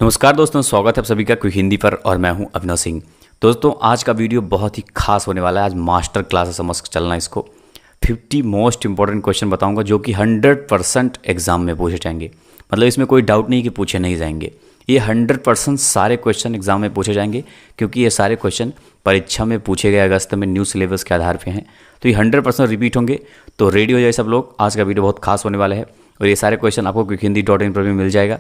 नमस्कार दोस्तों, स्वागत है आप सभी का क्विक हिंदी पर और मैं हूं अभिनव सिंह। दोस्तों, आज का वीडियो बहुत ही खास होने वाला है। आज मास्टर क्लास है, समझ के चलना इसको। 50 मोस्ट इंपॉर्टेंट क्वेश्चन बताऊंगा जो कि 100% एग्जाम में पूछे जाएंगे। मतलब इसमें कोई डाउट नहीं कि पूछे नहीं जाएंगे। ये 100% सारे क्वेश्चन एग्जाम में पूछे जाएंगे, क्योंकि ये सारे क्वेश्चन परीक्षा में पूछे गए अगस्त में न्यू सिलेबस के आधार पर हैं। तो ये 100% रिपीट होंगे। तो रेडी हो जाए सब लोग, आज का वीडियो बहुत खास होने वाला है। और ये सारे क्वेश्चन आपको क्विकहिंदी.in पर भी मिल जाएगा।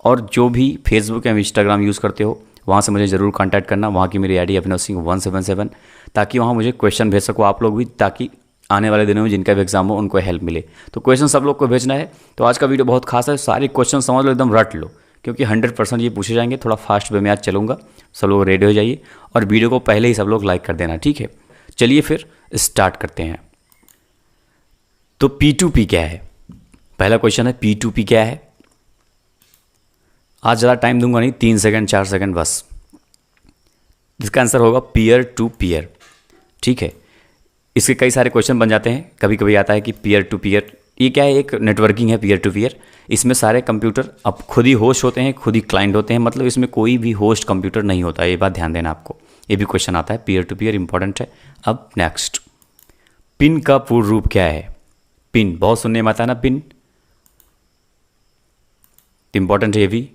और जो भी फेसबुक या इंस्टाग्राम यूज़ करते हो, वहाँ से मुझे ज़रूर कांटेक्ट करना। वहाँ की मेरी आईडी अभिनव सिंह 177, ताकि वहाँ मुझे क्वेश्चन भेज सको आप लोग भी, ताकि आने वाले दिनों में जिनका भी एग्जाम हो उनको हेल्प मिले। तो क्वेश्चन सब लोग को भेजना है। तो आज का वीडियो बहुत खास है, सारे क्वेश्चन समझ लो, एकदम रट लो, क्योंकि 100% ये पूछे जाएंगे। थोड़ा फास्ट वे में आज चलूँगा, सब लोग रेडी हो जाइए और वीडियो को पहले ही सब लोग लाइक कर देना, ठीक है। चलिए फिर स्टार्ट करते हैं। तो P2P क्या है? पहला क्वेश्चन है P2P क्या है। आज ज़्यादा टाइम दूंगा नहीं, 3 सेकंड 4 सेकंड बस। इसका आंसर होगा पीयर टू पीयर, ठीक है। इसके कई सारे क्वेश्चन बन जाते हैं। कभी कभी आता है कि पीयर टू पीयर, ये क्या है? एक नेटवर्किंग है पीयर टू पीयर। इसमें सारे कंप्यूटर अब खुद ही होस्ट होते हैं, खुद ही क्लाइंट होते हैं। मतलब इसमें कोई भी होस्ट कंप्यूटर नहीं होता है, ये बात ध्यान देना आपको। ये भी क्वेश्चन आता है, पीयर टू पीयर इंपॉर्टेंट है। अब नेक्स्ट, पिन का पूर्ण रूप क्या है? पिन बहुत सुनने में आता है ना, पिन इंपॉर्टेंट है ये भी।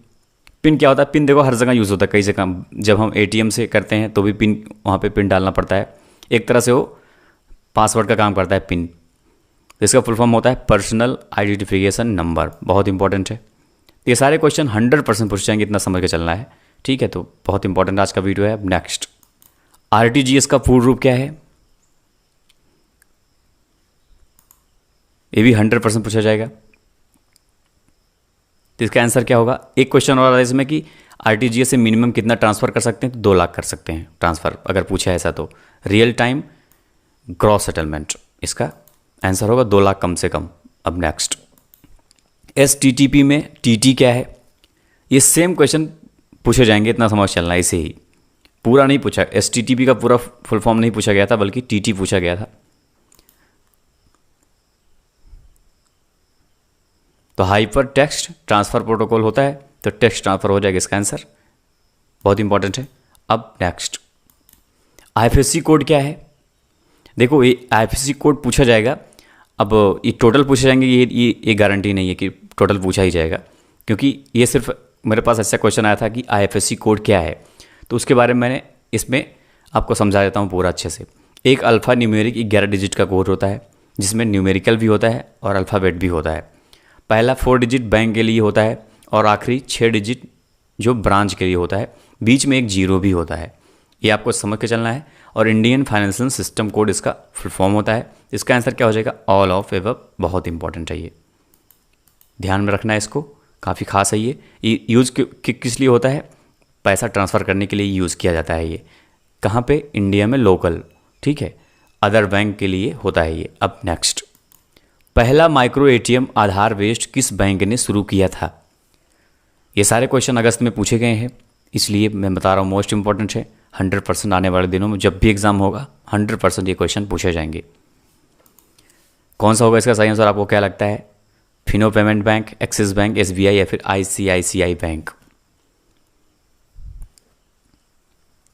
पिन क्या होता है? पिन देखो हर जगह यूज़ होता है, कई जगह जब हम एटीएम से करते हैं तो भी पिन, वहाँ पे पिन डालना पड़ता है। एक तरह से वो पासवर्ड का काम करता है पिन। इसका फुल फॉर्म होता है पर्सनल आइडेंटिफिकेशन नंबर, बहुत इंपॉर्टेंट है। ये सारे क्वेश्चन 100% पूछ जाएंगे, इतना समझ के चलना है, ठीक है। तो बहुत इंपॉर्टेंट आज का वीडियो है। अब नेक्स्ट, RTGS का पूर्ण रूप क्या है? ये भी 100% पूछा जाएगा। तो इसका आंसर क्या होगा? एक क्वेश्चन और है इसमें कि RTGS से मिनिमम कितना ट्रांसफ़र कर सकते हैं? तो 2 लाख कर सकते हैं ट्रांसफ़र, अगर पूछा है ऐसा तो। रियल टाइम ग्रॉस सेटलमेंट, इसका आंसर होगा 2 लाख कम से कम। अब नेक्स्ट, STTP में TT क्या है? ये सेम क्वेश्चन पूछे जाएंगे, इतना समझ चलना है। इसे ही पूरा नहीं पूछा, STTP का पूरा फुल फॉर्म नहीं पूछा गया था, बल्कि TT पूछा गया था। तो हाइपर टेक्स्ट ट्रांसफ़र प्रोटोकॉल होता है, तो टेक्स्ट ट्रांसफ़र हो जाएगा इसका आंसर, बहुत इंपॉर्टेंट है। अब नेक्स्ट, IFSC कोड क्या है? देखो ये IFSC कोड पूछा जाएगा। अब ये टोटल पूछे जाएंगे, ये गारंटी नहीं है कि टोटल पूछा ही जाएगा, क्योंकि ये सिर्फ मेरे पास ऐसा क्वेश्चन आया था कि IFSC कोड क्या है, तो उसके बारे में मैंने इसमें आपको समझा देता हूँ पूरा अच्छे से। एक अल्फ़ा न्यूमेरिक 11 डिजिट का कोड होता है, जिसमें न्यूमेरिकल भी होता है और अल्फ़ाबेट भी होता है। पहला 4 डिजिट बैंक के लिए होता है और आखिरी 6 डिजिट जो ब्रांच के लिए होता है। बीच में एक 0 भी होता है, ये आपको समझ के चलना है। और इंडियन फाइनेंशियल सिस्टम कोड इसका फुल फॉर्म होता है। इसका आंसर क्या हो जाएगा? ऑल ऑफ एबव, बहुत इंपॉर्टेंट है ये, ध्यान में रखना है इसको, काफ़ी खास है ये यूज़ किस लिए होता है? पैसा ट्रांसफ़र करने के लिए यूज़ किया जाता है ये। कहाँ पे? इंडिया में लोकल, ठीक है। अदर बैंक के लिए होता है ये। अब नेक्स्ट, पहला माइक्रो ATM आधार बेस्ड किस बैंक ने शुरू किया था? ये सारे क्वेश्चन अगस्त में पूछे गए हैं, इसलिए मैं बता रहा हूँ, मोस्ट इंपॉर्टेंट है। 100% आने वाले दिनों में जब भी एग्जाम होगा 100% ये क्वेश्चन पूछे जाएंगे। कौन सा होगा इसका सही आंसर? आपको क्या लगता है? Fino payment bank, axis bank, SBI या फिर ICICI बैंक?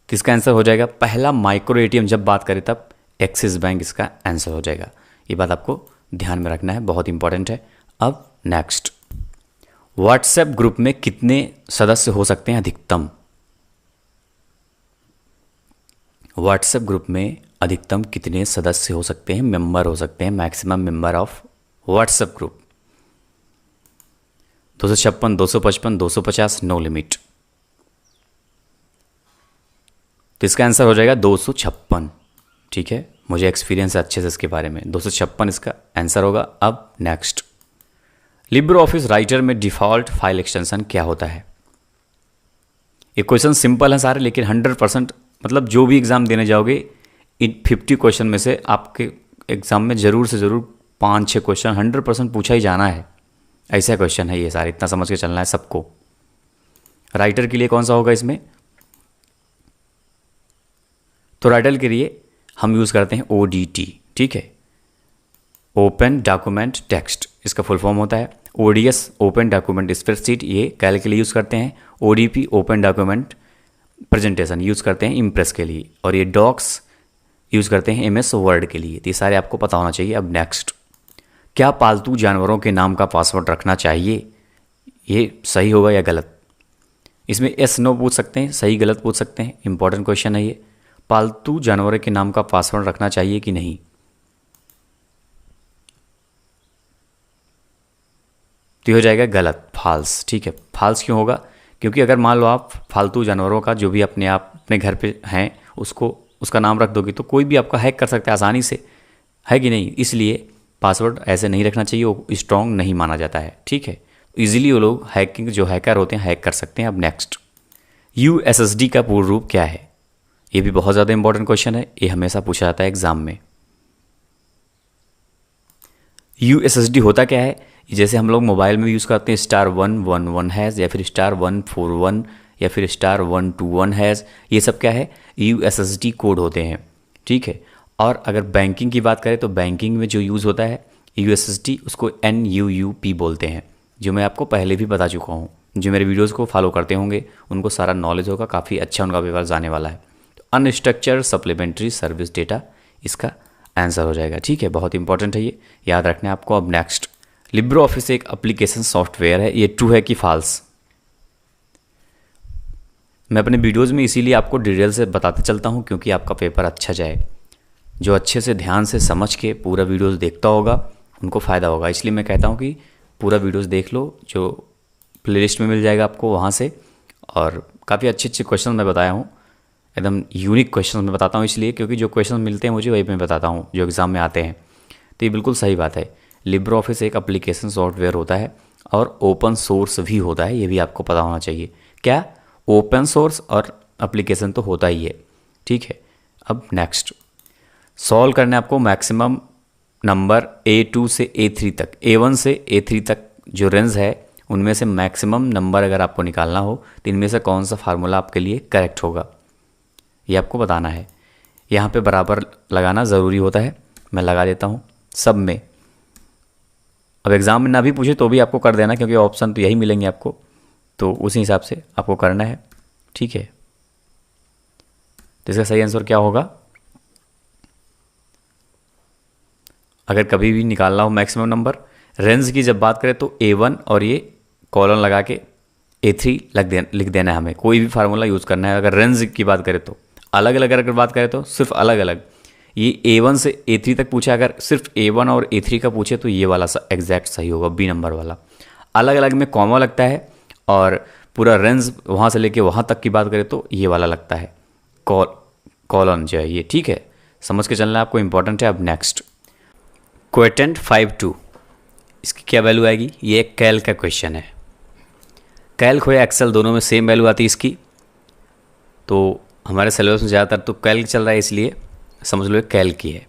किसका आंसर हो जाएगा? पहला माइक्रो ATM जब बात करें तब एक्सिस बैंक इसका आंसर हो जाएगा। ये बात आपको ध्यान में रखना है, बहुत इंपॉर्टेंट है। अब नेक्स्ट, व्हाट्सएप ग्रुप में कितने सदस्य हो सकते हैं अधिकतम? व्हाट्सएप ग्रुप में अधिकतम कितने सदस्य हो सकते हैं, मेंबर हो सकते हैं? Maximum member of WhatsApp group 256, 255, 250, no limit. तो इसका आंसर हो जाएगा 256, ठीक है। मुझे एक्सपीरियंस है अच्छे से इसके बारे में। 256 इसका आंसर होगा। अब नेक्स्ट, लिब्रे ऑफिस राइटर में डिफ़ॉल्ट फाइल एक्सटेंशन क्या होता है? ये क्वेश्चन सिंपल है सारे, लेकिन 100% मतलब जो भी एग्ज़ाम देने जाओगे, इन 50 क्वेश्चन में से आपके एग्ज़ाम में ज़रूर से ज़रूर 5-6 क्वेश्चन 100% पूछा ही जाना है। ऐसा क्वेश्चन है ये सारे, इतना समझ के चलना है सबको। राइटर के लिए कौन सा होगा इसमें? तो राइटर के लिए हम यूज़ करते हैं ODT, ठीक है। ओपन डॉक्यूमेंट टेक्स्ट इसका फुल फॉर्म होता है। ओडीएस ओपन डॉक्यूमेंट स्प्रेडशीट ये कैल के लिए यूज़ करते हैं। ODP open document presentation use करते हैं इम्प्रेस के लिए। और ये डॉक्स यूज़ करते हैं एमएस वर्ड के लिए। तो ये सारे आपको पता होना चाहिए। अब नेक्स्ट, क्या पालतू जानवरों के नाम का पासवर्ड रखना चाहिए? ये सही होगा या गलत? इसमें एस नो पूछ सकते हैं, सही गलत पूछ सकते हैं। इंपॉर्टेंट क्वेश्चन है ये। पालतू जानवरों के नाम का पासवर्ड रखना चाहिए कि नहीं? तो हो जाएगा गलत, फाल्स। ठीक है, फाल्स क्यों होगा? क्योंकि अगर मान लो आप फालतू जानवरों का जो भी अपने घर पे हैं उसका नाम रख दोगे तो कोई भी आपका हैक कर सकता है आसानी से, है कि नहीं? इसलिए पासवर्ड ऐसे नहीं रखना चाहिए, वो स्ट्रॉन्ग नहीं माना जाता है। ठीक है, इजीली वो लोग हैकिंग जो हैकर होते हैं हैक कर सकते हैं। अब नेक्स्ट, यूएसएसडी का पूर्ण रूप क्या है? ये भी बहुत ज़्यादा इंपॉर्टेंट क्वेश्चन है, ये हमेशा पूछा जाता है एग्जाम में। यूएसएसडी होता क्या है? जैसे हम लोग मोबाइल में यूज़ करते हैं *111# या फिर *141 या फिर *121#, ये सब क्या है? यूएसएसडी कोड होते हैं। ठीक है, और अगर बैंकिंग की बात करें तो बैंकिंग में जो यूज़ होता है यूएसएसडी, उसको NUUP बोलते हैं, जो मैं आपको पहले भी बता चुका हूँ। जो मेरे वीडियोज़ को फॉलो करते होंगे उनको सारा नॉलेज होगा, काफ़ी अच्छा उनका पेपर जाने वाला है। तो अनस्ट्रक्चर्ड सप्लीमेंट्री सर्विस डेटा इसका आंसर हो जाएगा। ठीक है, बहुत इंपॉर्टेंट है ये, याद रखना है आपको। अब नेक्स्ट, लिब्रो ऑफिस एक एप्लीकेशन सॉफ्टवेयर है, ये ट्रू है कि फॉल्स? मैं अपने वीडियोज़ में इसीलिए आपको डिटेल से बताते चलता हूँ क्योंकि आपका पेपर अच्छा जाए। जो अच्छे से ध्यान से समझ के पूरा वीडियोज़ देखता होगा उनको फ़ायदा होगा, इसलिए मैं कहता हूँ कि पूरा वीडियोज़ देख लो, जो प्लेलिस्ट में मिल जाएगा आपको वहाँ से। और काफ़ी अच्छे अच्छे क्वेश्चन मैं बताया हूँ, एकदम यूनिक क्वेश्चन मैं बताता हूँ इसलिए क्योंकि जो क्वेश्चन मिलते हैं मुझे वही मैं बताता हूँ जो एग्ज़ाम में आते हैं। तो ये बिल्कुल सही बात है। लिब्रो ऑफिस एक एप्लीकेशन सॉफ्टवेयर होता है और ओपन सोर्स भी होता है, ये भी आपको पता होना चाहिए। क्या? ओपन सोर्स और एप्लीकेशन तो होता ही है। ठीक है, अब नेक्स्ट, सॉल्व करने आपको मैक्सिमम नंबर A2 से A3 तक, A1 से A3 तक जो रेंज है उनमें से मैक्सिमम नंबर अगर आपको निकालना हो तो इनमें से कौन सा फार्मूला आपके लिए करेक्ट होगा, ये आपको बताना है। यहाँ पे बराबर लगाना ज़रूरी होता है, मैं लगा देता हूँ सब में। अब एग्ज़ाम में ना भी पूछे तो भी आपको कर देना क्योंकि ऑप्शन तो यही मिलेंगे आपको, तो उसी हिसाब से आपको करना है। ठीक है, तो इसका सही आंसर क्या होगा? अगर कभी भी निकालना हो मैक्सिमम नंबर, रेंज की जब बात करें तो A1 और ये कॉलन लगा के A3 लिख देना है हमें। कोई भी फार्मूला यूज़ करना है। अगर रेंज की बात करें तो अलग अलग, अगर बात करें तो सिर्फ अलग अलग। ये A1 से A3 तक पूछे, अगर सिर्फ A1 और A3 का पूछे तो ये वाला एग्जैक्ट सही होगा, B नंबर वाला। अलग अलग में कॉमा लगता है और पूरा रेंज वहाँ से लेके वहाँ तक की बात करें तो ये वाला लगता है कॉलन जो है ये। ठीक है, समझ के चलना आपको, इंपॉर्टेंट है। अब नेक्स्ट, क्वेटेंट 5.2 इसकी क्या वैल्यू आएगी? ये एक कैल का क्वेश्चन है। कैल्क हो या एक्सेल दोनों में सेम वैल्यू आती है इसकी, तो हमारे सिलेबस में ज़्यादातर तो कैल्क चल रहा है इसलिए समझ लो कैल्क की है।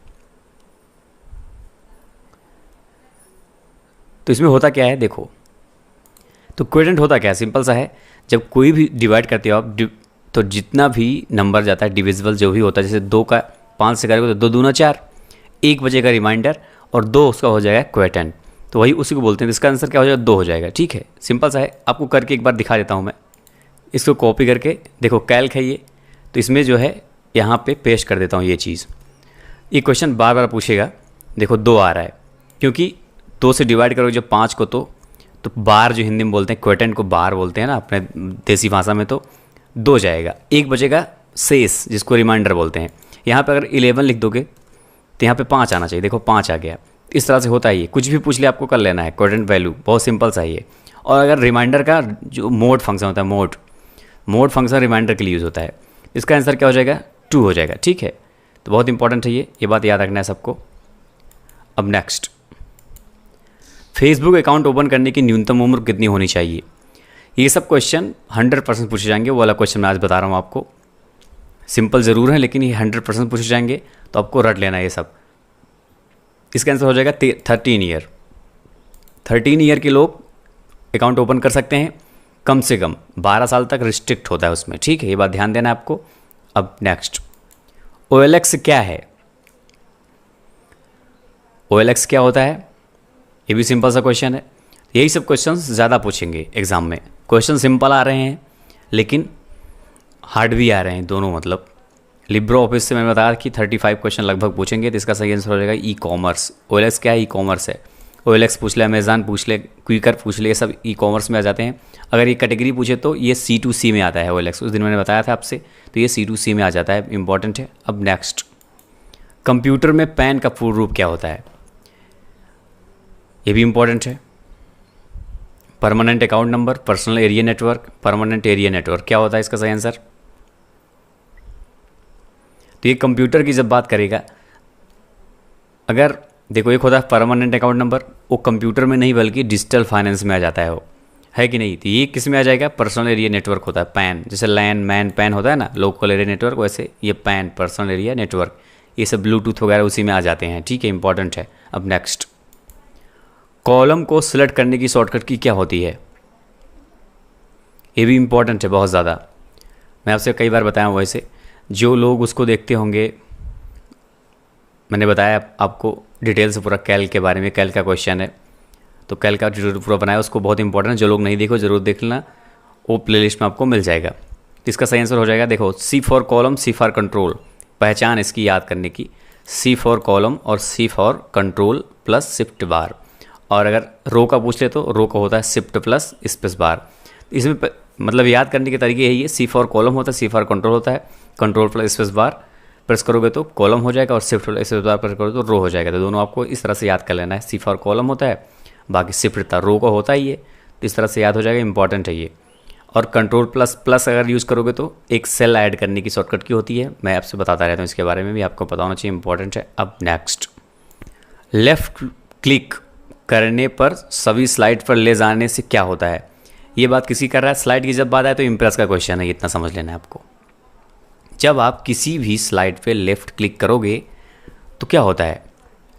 तो इसमें होता क्या है देखो, तो क्वेटेंट होता क्या है? सिंपल सा है, जब कोई भी डिवाइड करते हो आप तो जितना भी नंबर जाता है डिविजिबल जो भी होता है, जैसे 2 का 5 से करेंगे तो 2 दूना 4, 1 बचेगा रिमाइंडर और 2 उसका हो जाएगा क्वेटेंट, तो वही उसी को बोलते हैं। इसका आंसर क्या हो जाएगा? 2 हो जाएगा। ठीक है, सिंपल सा है, आपको करके एक बार दिखा देता हूँ मैं। इसको कॉपी करके देखो, कैल्क है ये, तो इसमें जो है यहाँ पे पेस्ट कर देता हूँ ये चीज़। ये क्वेश्चन बार बार पूछेगा। देखो 2 आ रहा है क्योंकि 2 से डिवाइड करोगे जब 5 को तो बार जो हिंदी में बोलते हैं, क्वेटेंट को बार बोलते हैं ना अपने देसी भाषा में, तो 2 जाएगा, 1 बचेगा शेष जिसको रिमाइंडर बोलते हैं। यहाँ पे अगर 11 लिख दोगे तो यहाँ पे 5 आना चाहिए। देखो 5 आ गया। इस तरह से होता है ये, कुछ भी पूछ ले आपको कर लेना है। क्वेटेंट वैल्यू बहुत सिंपल सा ही है। और अगर रिमाइंडर का जो मोड फंक्शन होता है, मोड फंक्शन रिमाइंडर के लिए यूज़ होता है, इसका आंसर क्या हो जाएगा? 2 हो जाएगा। ठीक है, तो बहुत इंपॉर्टेंट है ये बात याद रखना है सबको। अब नेक्स्ट, फेसबुक अकाउंट ओपन करने की न्यूनतम उम्र कितनी होनी चाहिए? ये सब क्वेश्चन 100% पूछे जाएंगे। वो वाला क्वेश्चन मैं आज बता रहा हूँ आपको, सिंपल ज़रूर है लेकिन ये 100% पूछे जाएंगे, तो आपको रट लेना ये सब। इसका आंसर हो जाएगा 13 ईयर। 13 ईयर के लोग अकाउंट ओपन कर सकते हैं, कम से कम 12 साल तक रिस्ट्रिक्ट होता है उसमें। ठीक है, ये बात ध्यान देना है आपको। अब नेक्स्ट, OLX क्या है? OLX क्या होता है, ये भी सिंपल सा क्वेश्चन है। यही सब क्वेश्चंस ज़्यादा पूछेंगे एग्ज़ाम में। क्वेश्चन सिंपल आ रहे हैं लेकिन हार्ड भी आ रहे हैं दोनों। मतलब लिब्रो ऑफिस से मैंने बताया कि 35 क्वेश्चन लगभग पूछेंगे, तो इसका सही आंसर हो जाएगा ई कॉमर्स। OLX क्या है, ई कॉमर्स है। OLX पूछ ले, अमेज़न पूछ ले, क्विकर पूछ ले, ये सब ई कॉमर्स में आ जाते हैं। अगर ये कैटेगरी पूछे तो ये C2C में आता है OLX, उस दिन मैंने बताया था आपसे, तो ये C2C में आ जाता है, इंपॉर्टेंट है। अब नेक्स्ट, कंप्यूटर में पैन का पूर्ण रूप क्या होता है, ये भी इंपॉर्टेंट है। Permanent account number, personal area network, permanent area network क्या होता है इसका सही आंसर। तो ये कंप्यूटर की जब बात करेगा, अगर देखो एक होता है परमानेंट अकाउंट नंबर, वो कंप्यूटर में नहीं बल्कि डिजिटल फाइनेंस में आ जाता है, वो है कि नहीं। तो ये किस में आ जाएगा, पर्सनल एरिया नेटवर्क होता है, पैन। जैसे लैन मैन पैन होता है ना, लोकल एरिया नेटवर्क, वैसे ये पैन पर्सनल एरिया नेटवर्क, ये सब ब्लूटूथ वगैरह उसी में आ जाते हैं, ठीक है, इंपॉर्टेंट है। अब नेक्स्ट, कॉलम को सिलेक्ट करने की शॉर्टकट की क्या होती है, ये भी इंपॉर्टेंट है बहुत ज़्यादा। मैं आपसे कई बार बताया हूँ, वैसे जो लोग उसको देखते होंगे, मैंने बताया आपको डिटेल से पूरा कैल के बारे में, कैल का क्वेश्चन है तो कैल का ट्यूटोरियल पूरा बनाया, उसको बहुत इंपॉर्टेंट है। जो लोग नहीं देखो जरूर देख लेना, वो प्लेलिस्ट में आपको मिल जाएगा। तो इसका सही आंसर हो जाएगा, देखो C for column, C for control, पहचान इसकी याद करने की, C फॉर कॉलम और C for control plus shift bar. और अगर रो का पूछ ले तो रो का होता है शिफ्ट प्लस स्पेस बार। इसमें मतलब याद करने के तरीके यही है, C फॉर कॉलम होता है, C फॉर कंट्रोल होता है, control plus space bar press करोगे तो कॉलम हो जाएगा, और shift plus space bar press करोगे तो रो हो जाएगा। तो दोनों आपको इस तरह से याद कर लेना है, C फॉर कॉलम होता है, बाकी शिफ्ट था रो का होता ही है, तो इस तरह से याद हो जाएगा, इंपॉर्टेंट है ये। और कंट्रोल प्लस प्लस अगर यूज़ करोगे तो एक सेल ऐड करने की शॉर्टकट की होती है, मैं आपसे बताता रहता हूँ, इसके बारे में भी आपको पता होना चाहिए, इंपॉर्टेंट है। अब नेक्स्ट, लेफ़्ट क्लिक करने पर सभी स्लाइड पर ले जाने से क्या होता है, ये बात किसी कर रहा है। स्लाइड की जब बात आए तो इम्प्रेस का क्वेश्चन है, इतना समझ लेना है आपको। जब आप किसी भी स्लाइड पे लेफ़्ट क्लिक करोगे तो क्या होता है,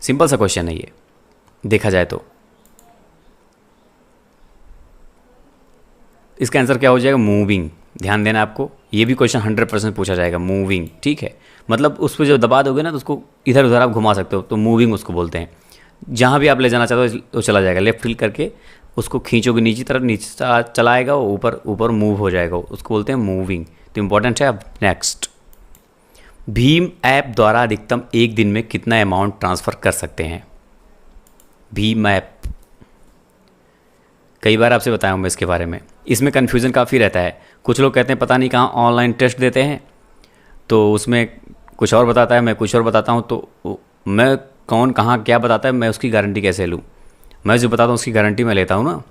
सिंपल सा क्वेश्चन है ये, देखा जाए तो इसका आंसर क्या हो जाएगा, मूविंग। ध्यान देना आपको, ये भी क्वेश्चन 100% पूछा जाएगा, मूविंग, ठीक है। मतलब उस पर जब दबा दोगे ना तो उसको इधर उधर आप घुमा सकते हो, तो मूविंग उसको बोलते हैं। जहाँ भी आप ले जाना चाहते हो तो चला जाएगा, लेफ्ट क्लिक करके उसको खींचोगे नीचे तरफ, नीचे चला आएगा, वो ऊपर ऊपर मूव हो जाएगा, उसको बोलते हैं मूविंग। तो इंपॉर्टेंट है। अब नेक्स्ट, भीम ऐप द्वारा अधिकतम एक दिन में कितना अमाउंट ट्रांसफ़र कर सकते हैं, भीम ऐप, कई बार आपसे बताया हूँ मैं इसके बारे में। इसमें कन्फ्यूज़न काफ़ी रहता है, कुछ लोग कहते हैं पता नहीं कहाँ ऑनलाइन टेस्ट देते हैं, तो उसमें कुछ और बताता है, मैं कुछ और बताता हूँ, तो मैं कौन कहाँ क्या बताता है, मैं उसकी गारंटी कैसे लूँ। मैं जो बताता हूँ उसकी गारंटी मैं लेता हूँ ना।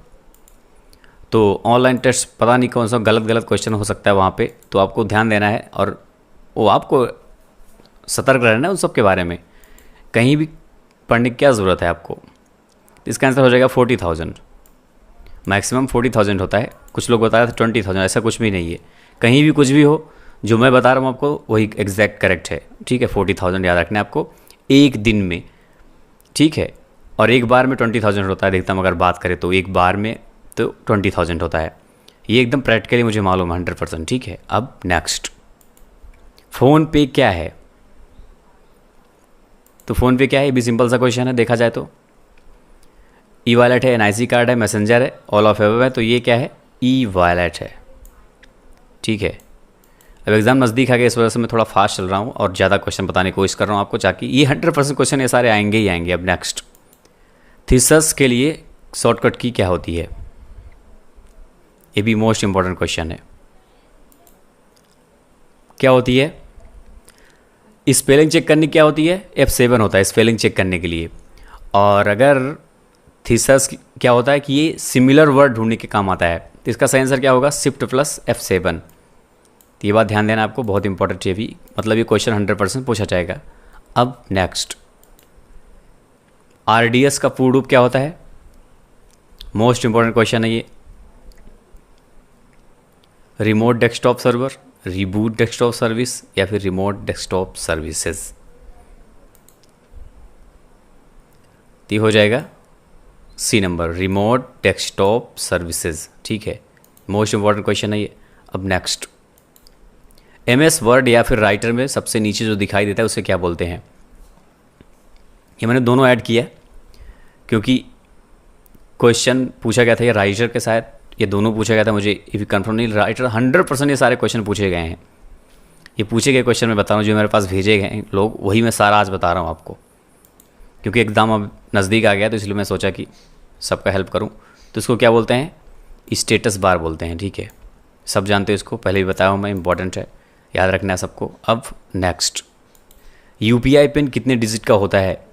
तो ऑनलाइन टेस्ट पता नहीं कौन सा गलत क्वेश्चन हो सकता है वहाँ पे, तो आपको ध्यान देना है और वो आपको सतर्क रहना है उन सब के बारे में। कहीं भी पढ़ने की क्या ज़रूरत है आपको। इसका आंसर हो जाएगा 40,000, मैक्सिमम 40,000 होता है। कुछ लोग बता रहे थे 20,000, ऐसा कुछ भी नहीं है। कहीं भी कुछ भी हो, जो मैं बता रहा हूँ आपको वही एग्जैक्ट करेक्ट है, ठीक है। 40,000 याद रखना है आपको एक दिन में, ठीक है। और एक बार में 20,000 होता है अधिकतम, अगर बात करें तो एक बार में तो 20,000 होता है। ये एकदम प्रैक्टिकली मुझे मालूम है 100%, ठीक है। अब नेक्स्ट, फ़ोन पे क्या है, तो फ़ोन पे क्या है, ये भी सिंपल सा क्वेश्चन है देखा जाए तो। ई वॉलेट है, NIC कार्ड है, मैसेंजर है, ऑल ऑफ एबव है, तो ये क्या है, ई वॉलेट है, ठीक है। अब एग्ज़ाम नज़दीक आ गया, इस वजह से मैं थोड़ा फास्ट चल रहा हूँ और ज़्यादा क्वेश्चन बताने की कोशिश कर रहा हूँ आपको, ताकि ये 100% क्वेश्चन ये सारे आएंगे ही आएंगे। अब नेक्स्ट, थीसिस के लिए शॉर्टकट की क्या होती है, ये भी मोस्ट इंपॉर्टेंट क्वेश्चन है, क्या होती है। स्पेलिंग चेक करने की क्या होती है, F7 होता है स्पेलिंग चेक करने के लिए। और अगर थीसिस क्या होता है कि ये सिमिलर वर्ड ढूंढने के काम आता है, तो इसका सही आंसर क्या होगा, शिफ्ट प्लस F7। तो ये बात ध्यान देना आपको, बहुत इंपॉर्टेंट है भी, मतलब ये क्वेश्चन 100% पूछा जाएगा। अब नेक्स्ट, RDS का पूर्ण रूप क्या होता है, मोस्ट इंपॉर्टेंट क्वेश्चन है ये। Remote desktop server, reboot desktop service या फिर रिमोट डेस्कटॉप सर्विसेज, ये हो जाएगा C number, remote desktop services, ठीक है। मोस्ट इंपॉर्टेंट क्वेश्चन है ये। अब नेक्स्ट, MS वर्ड या फिर राइटर में सबसे नीचे जो दिखाई देता है उसे क्या बोलते हैं, ये मैंने दोनों ऐड किया है क्योंकि क्वेश्चन पूछा गया था ये राइटर के साथ, ये दोनों पूछा गया था मुझे, इफ़ कंफर्म नहीं राइटर 100% ये सारे क्वेश्चन पूछे गए हैं। ये पूछे गए क्वेश्चन मैं बता रहा हूँ, जो मेरे पास भेजे गए हैं लोग, वही मैं सारा आज बता रहा हूँ आपको, क्योंकि एग्ज़ाम अब नज़दीक आ गया तो इसलिए मैं सोचा कि सबका हेल्प करूँ। तो इसको क्या बोलते हैं, स्टेटस बार बोलते हैं, ठीक है, सब जानते हो इसको, पहले भी बताया हूँ मैं, इंपॉर्टेंट है, याद रखना है सबको। अब नेक्स्ट, यूपीआई पिन कितने डिजिट का होता है।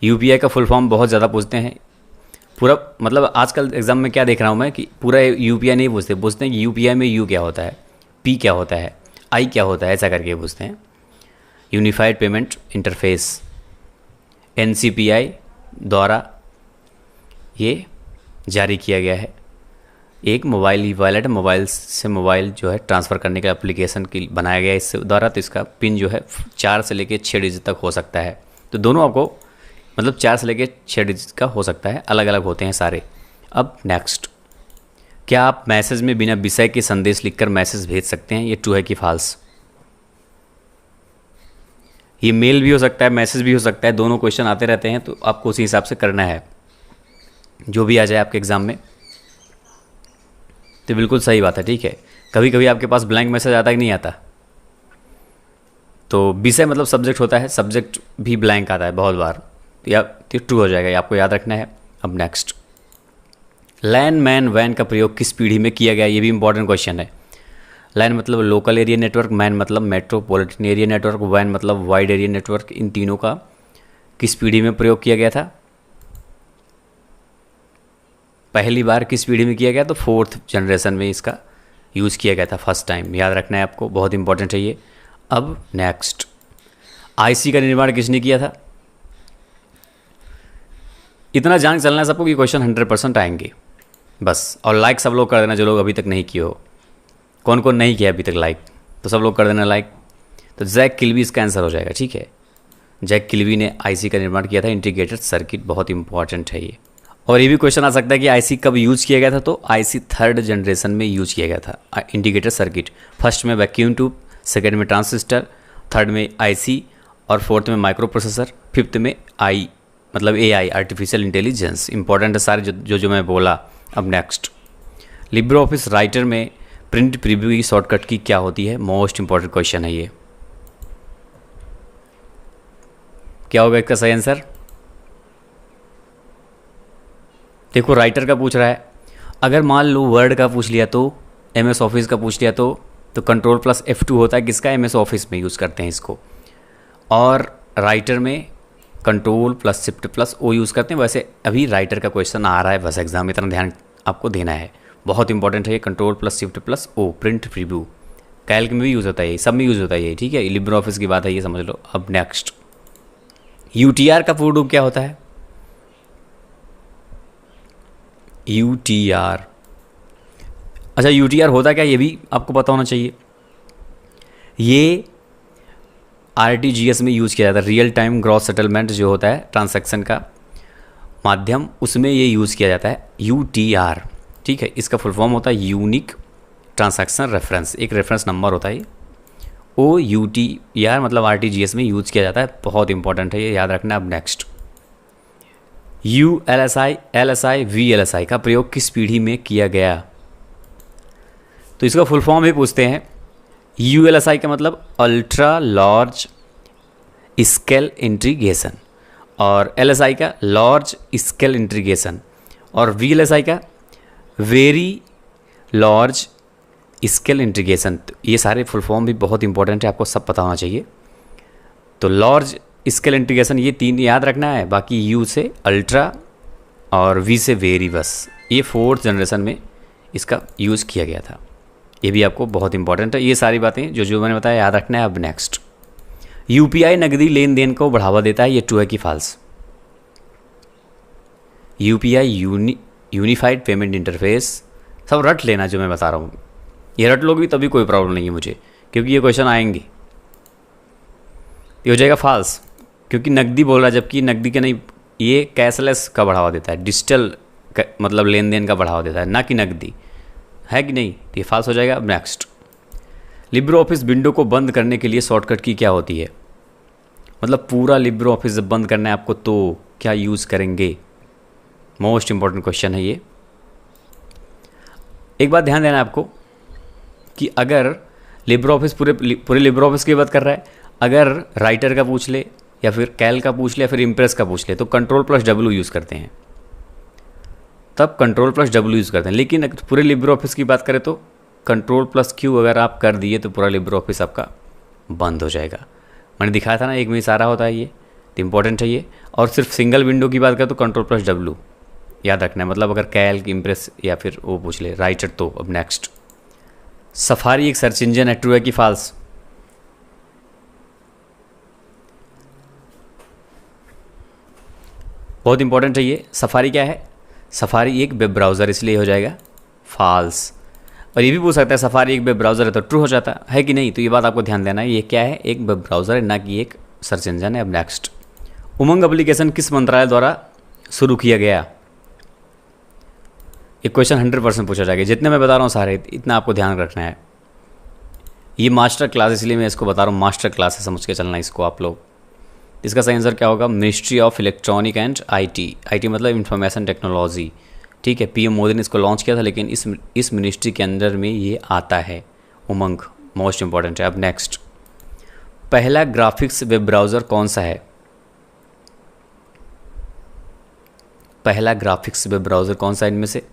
यूपीआई का फुल फॉर्म बहुत ज़्यादा पूछते हैं, पूरा मतलब आजकल एग्ज़ाम में क्या देख रहा हूँ मैं कि पूरा यूपीआई नहीं पूछते हैं कि यूपीआई में यू क्या होता है, पी क्या होता है, आई क्या होता है, ऐसा करके पूछते हैं। यूनिफाइड पेमेंट इंटरफेस एनसीपीआई द्वारा ये जारी किया गया है। एक मोबाइल वॉलेट, मोबाइल से मोबाइल जो है ट्रांसफ़र करने का एप्लीकेशन की बनाया गया है इससे द्वारा, तो इसका पिन जो है 4 से लेकर 6 डिजिट तक हो सकता है। तो दोनों आपको मतलब 4 से लेकर 6 डिजिट का हो सकता है, अलग अलग होते हैं सारे। अब नेक्स्ट, क्या आप मैसेज में बिना विषय के संदेश लिखकर मैसेज भेज सकते हैं, ये ट्रू है कि फॉल्स। ये मेल भी हो सकता है, मैसेज भी हो सकता है, दोनों क्वेश्चन आते रहते हैं, तो आपको उसी हिसाब से करना है जो भी आ जाए आपके एग्ज़ाम में। तो बिल्कुल सही बात है, ठीक है। कभी कभी आपके पास ब्लैंक मैसेज आता कि नहीं आता, तो विषय मतलब सब्जेक्ट होता है, सब्जेक्ट भी ब्लैंक आता है बहुत बार, या तो ट्रू हो जाएगा, ये आपको याद रखना है। अब नेक्स्ट, लैन मैन वैन का प्रयोग किस पीढ़ी में किया गया, ये भी इंपॉर्टेंट क्वेश्चन है। लैन मतलब लोकल एरिया नेटवर्क, मैन मतलब मेट्रोपॉलिटन एरिया नेटवर्क, वैन मतलब वाइड एरिया नेटवर्क, इन तीनों का किस पीढ़ी में प्रयोग किया गया था। पहली बार किस पीढ़ी में किया गया, तो 4th जनरेशन में इसका यूज़ किया गया था फर्स्ट टाइम, याद रखना है आपको, बहुत इंपॉर्टेंट है ये। अब नेक्स्ट, आईसी का निर्माण किसने किया था। इतना जान चलना है सबको कि क्वेश्चन 100% आएंगे बस, और लाइक सब लोग कर देना जो लोग अभी तक नहीं किए हो। कौन कौन नहीं किया अभी तक लाइक, तो सब लोग कर देना लाइक। तो जैक किल्बी इसका आंसर हो जाएगा, ठीक है। जैक किल्बी ने आईसी का निर्माण किया था, इंटीग्रेटेड सर्किट, बहुत इंपॉर्टेंट है ये। और ये भी क्वेश्चन आ सकता है कि आईसी कब यूज़ किया गया था, तो आईसी 3rd जनरेशन में यूज़ किया गया था इंटीग्रेटेड सर्किट। फर्स्ट में वैक्यूम ट्यूब, सेकेंड में ट्रांजिस्टर, 3rd में आईसी, और 4th में माइक्रो प्रोसेसर, 5th में आई मतलब एआई, आर्टिफिशियल इंटेलिजेंस। इंपॉर्टेंट है सारे जो मैं बोला। अब नेक्स्ट, लिब्रे ऑफिस राइटर में प्रिंट प्रीव्यू की शॉर्टकट की क्या होती है, मोस्ट इंपॉर्टेंट क्वेश्चन है ये। क्या होगा इसका सही आंसर, देखो राइटर का पूछ रहा है, अगर मान लो वर्ड का पूछ लिया तो, एमएस ऑफिस का पूछ लिया तो Ctrl+F2 होता है किसका, एमएस ऑफिस में यूज़ करते हैं इसको, और राइटर में Ctrl+Shift+O यूज़ करते हैं। वैसे अभी राइटर का क्वेश्चन आ रहा है बस एग्जाम में, इतना ध्यान आपको देना है, बहुत इंपॉर्टेंट है ये। Ctrl+Shift+O प्रिंट प्रीव्यू, कैल्क में भी यूज़ होता है ये, सब में यूज़ होता है ये, ठीक है। लिब्रे ऑफिस की बात है ये, समझ लो। अब नेक्स्ट, यूटीआर का फुल रूप क्या होता है। यूटीआर, अच्छा यूटीआर होता क्या, ये भी आपको पता होना चाहिए। ये आरटीजीएस में यूज़ किया जाता है, रियल टाइम ग्रॉस सेटलमेंट जो होता है ट्रांसैक्शन का माध्यम, उसमें ये यूज़ किया जाता है यूटीआर, ठीक है। इसका फुल फॉर्म होता है यूनिक ट्रांसैक्शन रेफरेंस, एक रेफरेंस नंबर होता है। ओ यूटीआर मतलब आरटीजीएस में यूज़ किया जाता है, बहुत इंपॉर्टेंट है ये, याद रखना। अब नेक्स्ट, यूएलएसआई, एलएसआई, वीएलएसआई का प्रयोग किस पीढ़ी में किया गया, तो इसका फुल फॉर्म ही पूछते हैं। यूएलएसआई का मतलब अल्ट्रा लार्ज स्केल इंटीग्रेशन, और एलएसआई का लार्ज स्केल इंटीग्रेशन, और वीएलएसआई का वेरी लार्ज स्केल इंटीग्रेशन। ये सारे फुल फॉर्म भी बहुत इंपॉर्टेंट है, आपको सब पता होना चाहिए। तो लार्ज स्केल इंटीग्रेशन ये 3 याद रखना है, बाकी यू से अल्ट्रा और वी से वेरी, बस ये 4th जनरेशन में इसका यूज़ किया गया था, ये भी आपको बहुत इंपॉर्टेंट है। ये सारी बातें जो मैंने बताया याद रखना है। अब नेक्स्ट, यूपीआई नकदी लेन देन को बढ़ावा देता है, ये ट्रू है कि false. UPI unified payment interface, सब रट लेना जो मैं बता रहा हूँ, ये रट लोगे तभी कोई प्रॉब्लम नहीं है मुझे, क्योंकि ये क्वेश्चन आएंगे। ये हो जाएगा फॉल्स, क्योंकि नकदी बोल रहा है, जबकि नकदी का नहीं, ये कैशलेस का बढ़ावा देता है, डिजिटल मतलब लेन देन का बढ़ावा देता है, ना कि नकदी, है कि नहीं, तो ये फॉल्स हो जाएगा। अब नेक्स्ट, लिब्रे ऑफिस विंडो को बंद करने के लिए शॉर्टकट की क्या होती है, मतलब पूरा लिब्रे ऑफिस जब बंद करना है आपको तो क्या यूज़ करेंगे? मोस्ट इंपॉर्टेंट क्वेश्चन है ये। एक बात ध्यान देना है आपको कि अगर लिब्रे ऑफिस पूरे लिब्रे ऑफिस की बात कर रहा है, अगर राइटर का पूछ ले या फिर कैल का पूछ ले या फिर इम्प्रेस का पूछ ले तो Ctrl+W यूज़ करते हैं, तब Ctrl+W यूज़ करते हैं। लेकिन अगर पूरे लिब्रे ऑफिस की बात करें तो Ctrl+Q अगर आप कर दिए तो पूरा लिब्रे ऑफिस आपका बंद हो जाएगा। मैंने दिखाया था ना, एक में ही सारा होता है ये, तो इंपॉर्टेंट है ये। और सिर्फ सिंगल विंडो की बात करें तो Ctrl+W याद रखना है। मतलब अगर कैल्क, इम्प्रेस या फिर वो पूछ ले राइटर तो। अब नेक्स्ट, सफारी एक सर्च इंजन है, ट्रू है कि फॉल्स? बहुत इंपॉर्टेंट है ये। सफारी क्या है? सफारी एक वेब ब्राउज़र, इसलिए हो जाएगा फॉल्स। और ये भी पूछ सकता है सफारी एक वेब ब्राउज़र है तो ट्रू हो जाता है कि नहीं, तो ये बात आपको ध्यान देना है। ये क्या है? एक वेब ब्राउज़र है, ना कि एक सर्च इंजन है। अब नेक्स्ट, उमंग एप्लीकेशन किस मंत्रालय द्वारा शुरू किया गया? एक क्वेश्चन 100% पूछा जाएगा। जितने मैं बता रहा हूँ सारे, इतना आपको ध्यान रखना है। ये मास्टर क्लास, इसलिए मैं इसको बता रहा हूँ, मास्टर क्लास है, समझ के चलना इसको आप लोग। इसका सही आंसर क्या होगा? Ministry of electronic and IT मतलब इंफॉर्मेशन टेक्नोलॉजी। ठीक है, पीएम मोदी ने इसको लॉन्च किया था, लेकिन इस मिनिस्ट्री के अंदर में ये आता है उमंग। मोस्ट इंपॉर्टेंट है। अब नेक्स्ट, पहला ग्राफिक्स वेब ब्राउज़र कौन सा है? पहला ग्राफिक्स वेब ब्राउज़र कौन सा है इनमें से?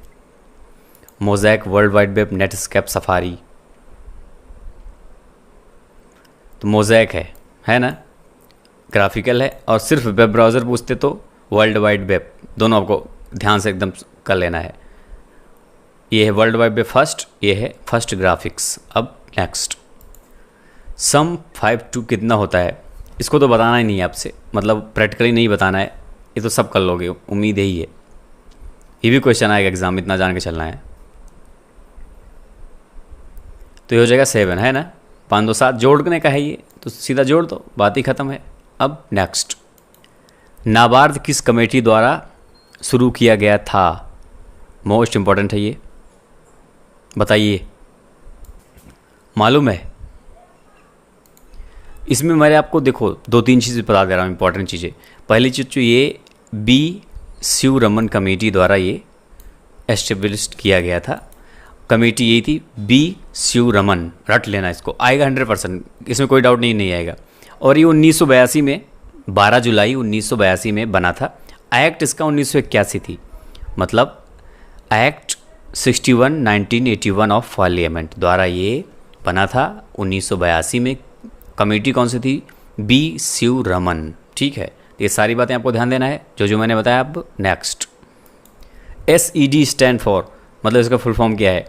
Mosaic, world wide web, Netscape, safari? तो मोज़ैक है ना, ग्राफिकल है। और सिर्फ वेब ब्राउज़र पूछते तो वर्ल्ड वाइड वेब। दोनों आपको ध्यान से एकदम कर लेना है। ये है वर्ल्ड वाइड वेब फर्स्ट, ये है फर्स्ट ग्राफिक्स। अब नेक्स्ट, सम 5 2 कितना होता है? इसको तो बताना ही नहीं है आपसे, मतलब प्रैक्टिकली नहीं बताना है, ये तो सब कर लोगे, उम्मीद यही है। ये भी क्वेश्चन आएगा एग्जाम, इतना जान के चलना है। तो ये हो जाएगा 7, है ना। 5 2 7 जोड़ने का है ये, तो सीधा जोड़ दो, बात ही ख़त्म है। अब नेक्स्ट, नाबार्ड किस कमेटी द्वारा शुरू किया गया था? मोस्ट इंपॉर्टेंट है ये, बताइए, मालूम है? इसमें मैंने आपको देखो 2-3 चीज़ें बता दे रहा हूँ, इंपॉर्टेंट चीज़ें। पहली चीज़ तो ये बी शिवरमन कमेटी द्वारा ये एस्टेब्लिश किया गया था। कमेटी यही थी, बी शिवरमन, रट लेना इसको, आएगा 100%, इसमें कोई डाउट नहीं आएगा। और ये 1982 में 12 जुलाई 1982 में बना था। एक्ट इसका 1981 थी, मतलब एक्ट 61 1981 ऑफ पार्लियामेंट द्वारा ये बना था 1982 में। कमेटी कौन सी थी? बी शिवरमन। ठीक है, ये सारी बातें आपको ध्यान देना है जो मैंने बताया। अब नेक्स्ट, SED स्टैंड फॉर, मतलब इसका फुल फॉर्म क्या है?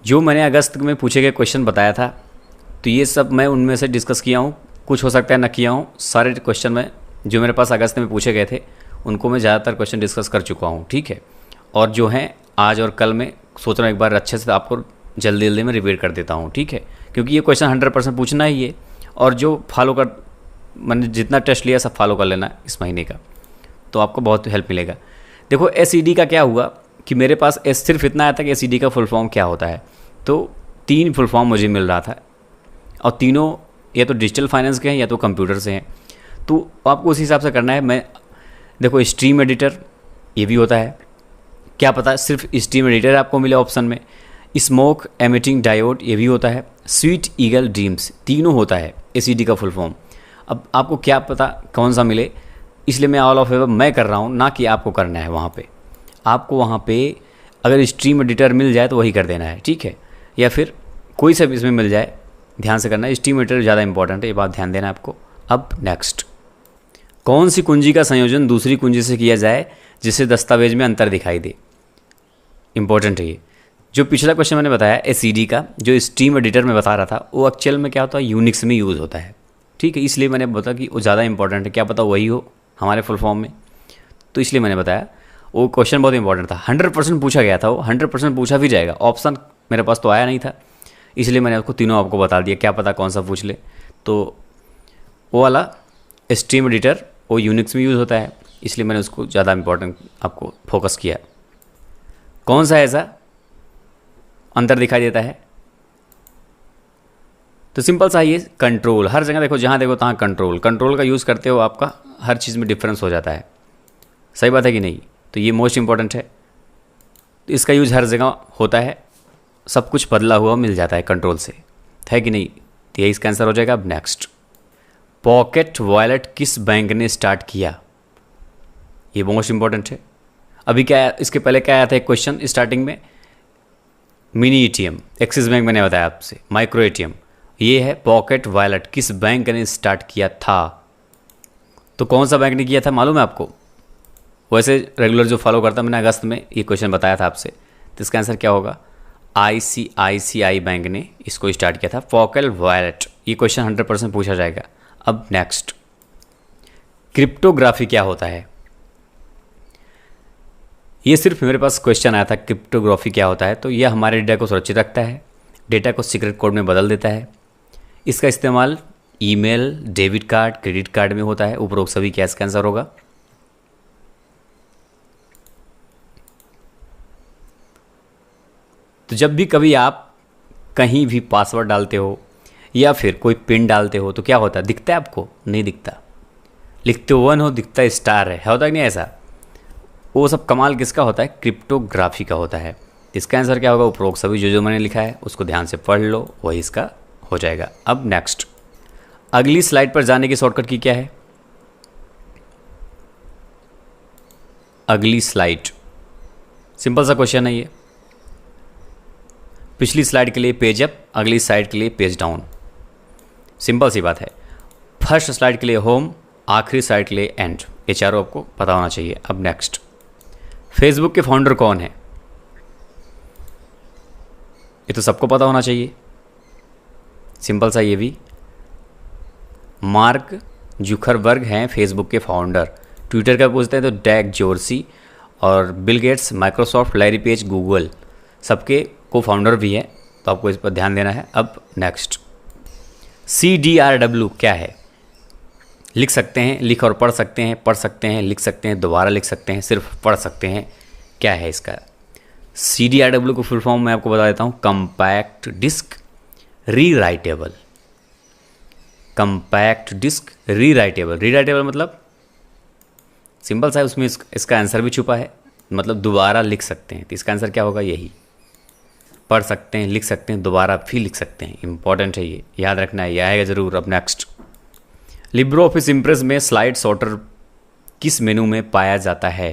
जो मैंने अगस्त में पूछे गए क्वेश्चन बताया था, तो ये सब मैं उनमें से डिस्कस किया हूँ, कुछ हो सकता है ना किया हूँ। सारे क्वेश्चन में जो मेरे पास अगस्त में पूछे गए थे उनको मैं ज़्यादातर क्वेश्चन डिस्कस कर चुका हूँ। ठीक है, और जो हैं आज और कल में सोच रहा हूँ एक बार अच्छे से आपको जल्दी जल्दी में रिपीट कर देता हूँ। ठीक है, क्योंकि ये क्वेश्चन 100% पूछना ही है। और जो फॉलो कर, मैंने जितना टेस्ट लिया सब फॉलो कर लेना इस महीने का, तो आपको बहुत हेल्प मिलेगा। देखो SED का क्या हुआ कि मेरे पास सिर्फ इतना आया था कि SED का फुल फॉर्म क्या होता है, तो 3 फुल फॉर्म मुझे मिल रहा था, और तीनों या तो डिजिटल फाइनेंस के हैं या तो कंप्यूटर से हैं, तो आपको उस हिसाब से करना है। मैं देखो, स्ट्रीम एडिटर ये भी होता है, क्या पता सिर्फ स्ट्रीम एडिटर आपको मिले ऑप्शन में। स्मोक एमिटिंग डायोड ये भी होता है। स्वीट ईगल ड्रीम्स, तीनों होता है SED का फुल फॉर्म। अब आपको क्या पता कौन सा मिले, इसलिए मैं ऑल ऑफ फेवर मैं कर रहा हूँ, ना कि आपको करना है वहाँ पे। आपको वहाँ पे अगर स्ट्रीम एडिटर मिल जाए तो वही कर देना है, ठीक है, या फिर कोई सा भी इसमें मिल जाए, ध्यान से करना है। स्ट्रीम एडिटर ज़्यादा इंपॉर्टेंट है, ये बात ध्यान देना आपको। अब नेक्स्ट, कौन सी कुंजी का संयोजन दूसरी कुंजी से किया जाए जिससे दस्तावेज में अंतर दिखाई दे? इंपॉर्टेंट है ये। जो पिछला क्वेश्चन मैंने बताया SED का, जो स्ट्रीम एडिटर में बता रहा था, वो एक्चुअल में क्या होता है, यूनिक्स में यूज़ होता है। ठीक है, इसलिए मैंने बताया कि वो ज़्यादा इंपॉर्टेंट है, क्या पता वही हो हमारे फुल फॉर्म में, तो इसलिए मैंने बताया। वो क्वेश्चन बहुत इंपॉर्टेंट था, 100% पूछा गया था, वो 100% पूछा भी जाएगा। ऑप्शन मेरे पास तो आया नहीं था, इसलिए मैंने उसको तीनों आपको बता दिया, क्या पता कौन सा पूछ ले। तो वो वाला स्ट्रीम एडिटर वो यूनिक्स में यूज़ होता है, इसलिए मैंने उसको ज़्यादा इंपॉर्टेंट आपको फोकस किया। कौन सा ऐसा अंतर दिखाई देता है? तो सिंपल सा ये कंट्रोल, हर जगह देखो, जहाँ देखो तहाँ कंट्रोल, कंट्रोल का यूज़ करते हो आपका हर चीज़ में डिफरेंस हो जाता है। सही बात है कि नहीं? तो ये मोस्ट इंपॉर्टेंट है, तो इसका यूज़ हर जगह होता है, सब कुछ बदला हुआ मिल जाता है कंट्रोल से, है कि नहीं? तो यही इसका आंसर हो जाएगा। अब नेक्स्ट, पॉकेट वॉलेट किस बैंक ने स्टार्ट किया? ये मोस्ट इंपॉर्टेंट है। अभी क्या, इसके पहले क्या आया था एक क्वेश्चन स्टार्टिंग में, मिनी एटीएम एक्सिस बैंक मैंने बताया आपसे, माइक्रो एटीएम, ये है पॉकेट वॉलेट किस बैंक ने स्टार्ट किया था? तो कौन सा बैंक ने किया था मालूम है आपको? वैसे रेगुलर जो फॉलो करता, मैंने अगस्त में ये क्वेश्चन बताया था आपसे, तो इसका आंसर क्या होगा? ICICI बैंक ने इसको स्टार्ट किया था, पॉकेट वॉलेट। ये क्वेश्चन 100% पूछा जाएगा। अब नेक्स्ट, क्रिप्टोग्राफी क्या होता है? ये सिर्फ मेरे पास क्वेश्चन आया था, क्रिप्टोग्राफी क्या होता है? तो यह हमारे डेटा को सुरक्षित रखता है, डेटा को सीक्रेट कोड में बदल देता है। इसका इस्तेमाल email, debit card, credit card में होता है। उपरोक्त सभी क्या इसका आंसर होगा? तो जब भी कभी आप कहीं भी पासवर्ड डालते हो या फिर कोई पिन डालते हो तो क्या होता है? दिखता है आपको? नहीं दिखता। लिखते हो 1 हो, दिखता है स्टार है, होता है कि नहीं ऐसा? वो सब कमाल किसका होता है? क्रिप्टोग्राफी का होता है। इसका आंसर क्या होगा? उपरोक्त सभी जो जो मैंने लिखा है उसको ध्यान से पढ़ लो, वही इसका हो जाएगा। अब नेक्स्ट, अगली स्लाइड पर जाने की शॉर्टकट की क्या है? अगली स्लाइड, सिंपल सा क्वेश्चन है ये। पिछली स्लाइड के लिए पेज अप, अगली स्लाइड के लिए पेज डाउन, सिंपल सी बात है। फर्स्ट स्लाइड के लिए होम, आखिरी स्लाइड के लिए एंड, ये चारों आपको पता होना चाहिए। अब नेक्स्ट, फेसबुक के फाउंडर कौन है? ये तो सबको पता होना चाहिए, सिंपल सा ये भी, मार्क जुकरबर्ग हैं फेसबुक के फाउंडर। ट्विटर का पूछते हैं तो डैक जोर्सी, और Bill Gates Microsoft, Larry page Google, सबके को फाउंडर भी है, तो आपको इस पर ध्यान देना है। अब नेक्स्ट, CDRW क्या है? लिख सकते हैं, लिख और पढ़ सकते हैं, पढ़ सकते हैं, लिख सकते हैं, दोबारा लिख सकते हैं, सिर्फ पढ़ सकते हैं। क्या है इसका? CDRW को फुल फॉर्म मैं आपको बता देता हूँ, compact disc rewritable. Compact disc rewritable, rewritable मतलब सिंपल सा है, उसमें इसका आंसर भी छुपा है, मतलब दोबारा लिख सकते हैं। तो इसका आंसर क्या होगा? यही, पढ़ सकते हैं, लिख सकते हैं, दोबारा भी लिख सकते हैं। इंपॉर्टेंट है ये, याद रखना है, ये आएगा जरूर। अब नेक्स्ट, लिब्रो ऑफिस इम्प्रेस में स्लाइड सॉर्टर किस मेनू में पाया जाता है?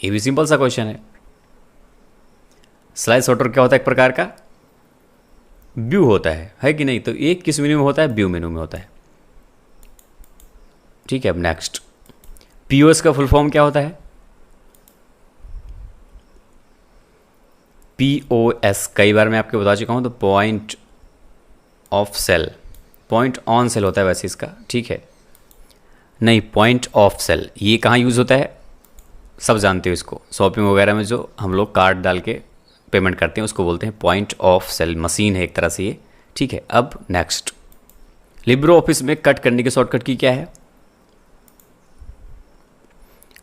ये भी सिंपल सा क्वेश्चन है। स्लाइड सॉर्टर क्या होता है? एक प्रकार का व्यू होता है कि नहीं? तो एक किस मेनू में होता है? व्यू मेनू में होता है, ठीक है। अब नेक्स्ट, POS का फुल फॉर्म क्या होता है? POS कई बार मैं आपको बता चुका हूं, तो point of sale, point on sale होता है वैसे इसका, ठीक है, नहीं, पॉइंट ऑफ सेल। ये कहाँ यूज़ होता है? सब जानते हो इसको, शॉपिंग वगैरह में जो हम लोग कार्ड डाल के पेमेंट करते हैं उसको बोलते हैं पॉइंट ऑफ सेल, मशीन है एक तरह से ये, ठीक है। अब नेक्स्ट, लिब्रो ऑफिस में कट करने की शॉर्टकट की क्या है?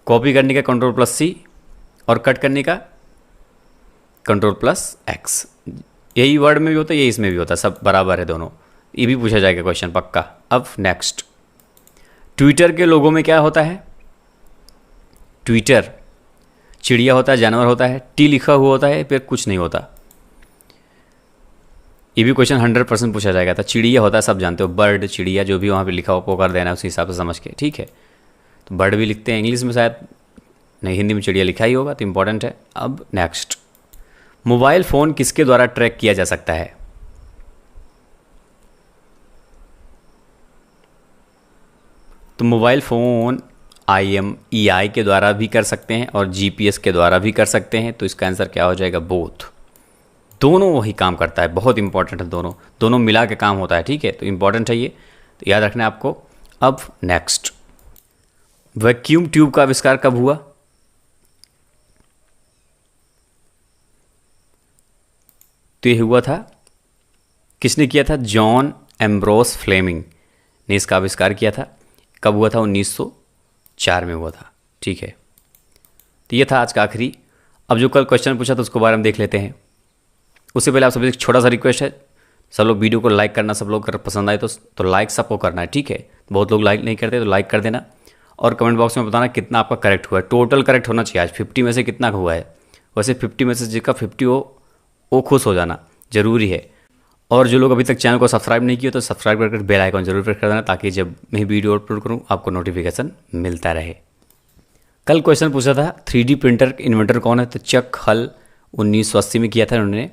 कॉपी करने का Ctrl+C, और कट करने का Ctrl+X। यही वर्ड में भी होता है, यही इसमें भी होता है, सब बराबर है दोनों। ये भी पूछा जाएगा क्वेश्चन पक्का। अब नेक्स्ट, ट्विटर के लोगों में क्या होता है? ट्विटर चिड़िया होता है, जानवर होता है, T लिखा हुआ होता है, फिर कुछ नहीं होता। ये भी क्वेश्चन 100% पूछा जाएगा था। चिड़िया होता है, सब जानते हो, बर्ड, चिड़िया, जो भी वहाँ पे लिखा हो वो कर देना उसी हिसाब से समझ के, ठीक है। तो बर्ड भी लिखते हैं इंग्लिश में, शायद नहीं, हिंदी में चिड़िया लिखा ही होगा, तो इंपॉर्टेंट है। अब नेक्स्ट, मोबाइल फ़ोन किसके द्वारा ट्रैक किया जा सकता है? तो मोबाइल फ़ोन IMEI के द्वारा भी कर सकते हैं और GPS के द्वारा भी कर सकते हैं। तो इसका आंसर क्या हो जाएगा? बोथ, दोनों वही काम करता है। बहुत इंपॉर्टेंट है, दोनों मिला के काम होता है, ठीक है। तो इंपॉर्टेंट है ये, तो याद रखना है आपको। अब नेक्स्ट, वैक्यूम ट्यूब का आविष्कार कब हुआ? तो ये हुआ था, किसने किया था? जॉन एम्ब्रोस फ्लेमिंग ने इसका आविष्कार किया था। कब हुआ था? 1904 में हुआ था, ठीक है। तो ये था आज का आखिरी। अब जो कल क्वेश्चन पूछा था उसको बारे में देख लेते हैं। उससे पहले आप सभी एक छोटा सा रिक्वेस्ट है, सब लोग वीडियो को लाइक करना, सब लोग अगर पसंद आए तो लाइक सबको करना है, ठीक है। बहुत लोग लाइक नहीं करते तो लाइक कर देना, और कमेंट बॉक्स में बताना कितना आपका करेक्ट हुआ है। टोटल करेक्ट होना चाहिए आज, 50 में से कितना हुआ है। वैसे 50 में से जिसका 50 हो वो खुश हो जाना ज़रूरी है। और जो लोग अभी तक चैनल को सब्सक्राइब नहीं किए तो सब्सक्राइब करके बेल आइकन जरूर प्रेस कर देना, ताकि जब मैं वीडियो अपलोड करूँ आपको नोटिफिकेशन मिलता रहे। कल क्वेश्चन पूछा था 3D प्रिंटर इन्वेंटर कौन है, तो चक हल 1980 में किया था उन्होंने।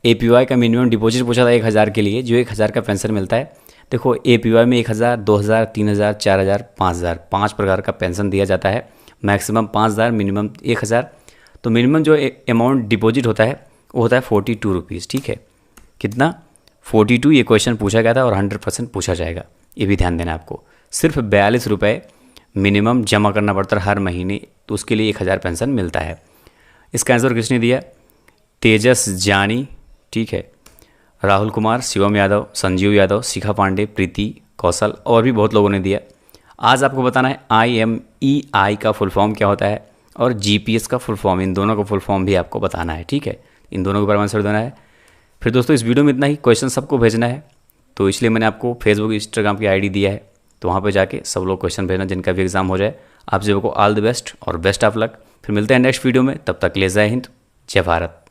APY का मिनिमम डिपॉजिट पूछा था 1000 के लिए, जो 1000 का पेंशन मिलता है। देखो APY में 1000, 2000, 3000, 4000, 5000 5 प्रकार का पेंशन दिया जाता है। Maximum 5000, minimum 1000। तो मिनिमम जो अमाउंट डिपॉजिट होता है वो होता है 42 रुपीज़, ठीक है। कितना? 42। ये क्वेश्चन पूछा गया था और 100% पूछा जाएगा, ये भी ध्यान देना आपको। सिर्फ 42 रुपये मिनिमम जमा करना पड़ता है हर महीने, तो उसके लिए 1000 पेंशन मिलता है। इसका आंसर किसने दिया? तेजस जानी, ठीक है, राहुल कुमार, शिवम यादव, संजीव यादव, शिखा पांडे, प्रीति कौशल, और भी बहुत लोगों ने दिया। आज आपको बताना है IMEI का फुल फॉर्म क्या होता है और GPS का फुल फॉर्म, इन दोनों का फुल फॉर्म भी आपको बताना है, ठीक है। इन दोनों के बारे में आंसर देना है। फिर दोस्तों इस वीडियो में इतना ही। क्वेश्चन सबको भेजना है, तो इसलिए मैंने आपको फेसबुक इंस्टाग्राम की ID दिया है, तो वहाँ पे जाके सब लोग क्वेश्चन भेजना जिनका भी एग्जाम हो जाए। आप सबको ऑल द बेस्ट और बेस्ट ऑफ लक। फिर मिलते हैं नेक्स्ट वीडियो में, तब तक ले जय हिंद, जय भारत।